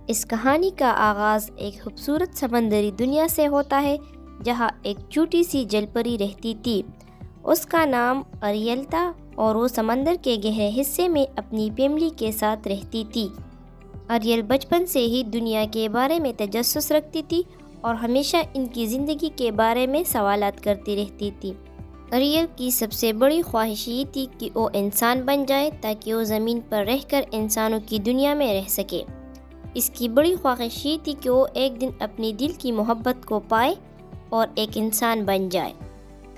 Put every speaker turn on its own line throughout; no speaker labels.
اس کہانی کا آغاز ایک خوبصورت سمندری دنیا سے ہوتا ہے جہاں ایک چھوٹی سی جل پری رہتی تھی۔ اس کا نام اریل تھا اور وہ سمندر کے گہرے حصے میں اپنی فیملی کے ساتھ رہتی تھی۔ اریل بچپن سے ہی دنیا کے بارے میں تجسس رکھتی تھی اور ہمیشہ ان کی زندگی کے بارے میں سوالات کرتی رہتی تھی۔ اریل کی سب سے بڑی خواہش یہ تھی کہ وہ انسان بن جائے تاکہ وہ زمین پر رہ کر انسانوں کی دنیا میں رہ سکے۔ اس کی بڑی خواہش یہ تھی کہ وہ ایک دن اپنی دل کی محبت کو پائے اور ایک انسان بن جائے۔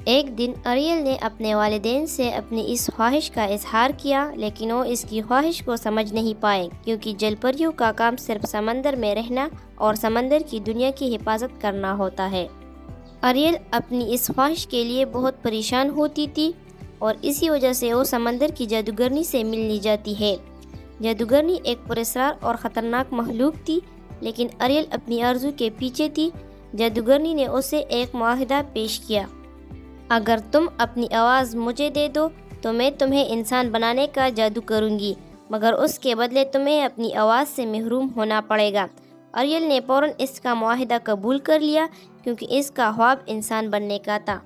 ایک دن اریل نے اپنے والدین سے اپنی اس خواہش کا اظہار کیا، لیکن وہ اس کی خواہش کو سمجھ نہیں پائے کیونکہ جل پریوں کا کام صرف سمندر میں رہنا اور سمندر کی دنیا کی حفاظت کرنا ہوتا ہے۔ اریل اپنی اس خواہش کے لیے بہت پریشان ہوتی تھی اور اسی وجہ سے وہ سمندر کی جادوگرنی سے ملنے جاتی ہے۔ جادوگرنی ایک پراسرار اور خطرناک مخلوق تھی، لیکن اریل اپنی آرزو کے پیچھے تھی۔ جادوگرنی نے اسے ایک معاہدہ پیش کیا، اگر تم اپنی آواز مجھے دے دو تو میں تمہیں انسان بنانے کا جادو کروں گی، مگر اس کے بدلے تمہیں اپنی آواز سے محروم ہونا پڑے گا۔ اریل نے فوراً اس کا معاہدہ قبول کر لیا کیونکہ اس کا خواب انسان بننے کا تھا۔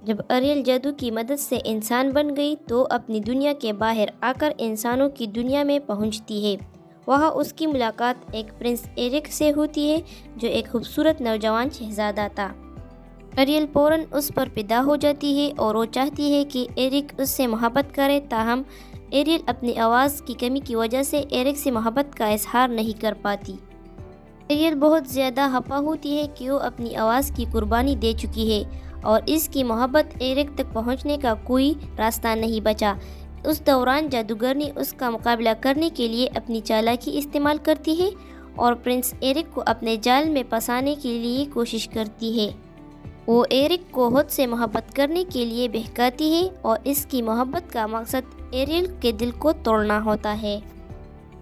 جب اریل جادو کی مدد سے انسان بن گئی تو اپنی دنیا کے باہر آ کر انسانوں کی دنیا میں پہنچتی ہے۔ وہاں اس کی ملاقات ایک پرنس ایرک سے ہوتی ہے جو ایک خوبصورت نوجوان شہزادہ تھا۔ اریل فوراً اس پر فدا ہو جاتی ہے اور وہ چاہتی ہے کہ ایرک اس سے محبت کرے، تاہم اریل اپنی آواز کی کمی کی وجہ سے ایرک سے محبت کا اظہار نہیں کر پاتی۔ اریل بہت زیادہ خفا ہوتی ہے کہ وہ اپنی آواز کی قربانی دے چکی ہے اور اس کی محبت ایرک تک پہنچنے کا کوئی راستہ نہیں بچا۔ اس دوران جادوگرنی اس کا مقابلہ کرنے کے لیے اپنی چالاکی استعمال کرتی ہے اور پرنس ایرک کو اپنے جال میں پھنسانے کے لیے کوشش کرتی ہے۔ وہ ایرک کو خود سے محبت کرنے کے لیے بہکاتی ہے اور اس کی محبت کا مقصد ایریل کے دل کو توڑنا ہوتا ہے۔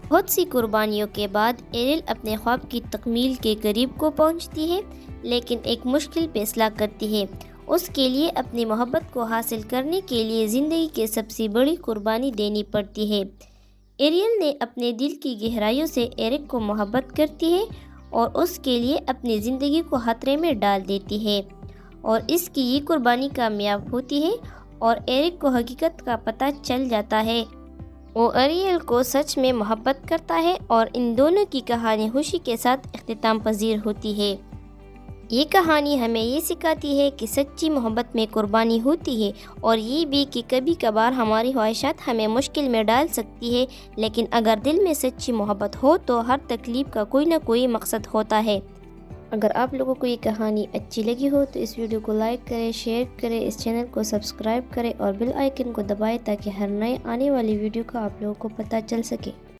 بہت سی قربانیوں کے بعد ایریل اپنے خواب کی تکمیل کے قریب کو پہنچتی ہے، لیکن ایک مشکل فیصلہ کرتی ہے۔ اس کے لیے اپنی محبت کو حاصل کرنے کے لیے زندگی کی سب سے بڑی قربانی دینی پڑتی ہے۔ ایریل نے اپنے دل کی گہرائیوں سے ایرک کو محبت کرتی ہے اور اس کے لیے اپنی زندگی کو خطرے میں ڈال دیتی ہے، اور اس کی یہ قربانی کامیاب ہوتی ہے اور ایرک کو حقیقت کا پتہ چل جاتا ہے۔ وہ اریل کو سچ میں محبت کرتا ہے اور ان دونوں کی کہانی خوشی کے ساتھ اختتام پذیر ہوتی ہے۔ یہ کہانی ہمیں یہ سکھاتی ہے کہ سچی محبت میں قربانی ہوتی ہے، اور یہ بھی کہ کبھی کبھار ہماری خواہشات ہمیں مشکل میں ڈال سکتی ہے، لیکن اگر دل میں سچی محبت ہو تو ہر تکلیف کا کوئی نہ کوئی مقصد ہوتا ہے۔ اگر آپ لوگوں کو یہ کہانی اچھی لگی ہو تو اس ویڈیو کو لائک کریں، شیئر کریں، اس چینل کو سبسکرائب کریں اور بیل آئیکن کو دبائیں تاکہ ہر نئے آنے والی ویڈیو کا آپ لوگوں کو پتہ چل سکے۔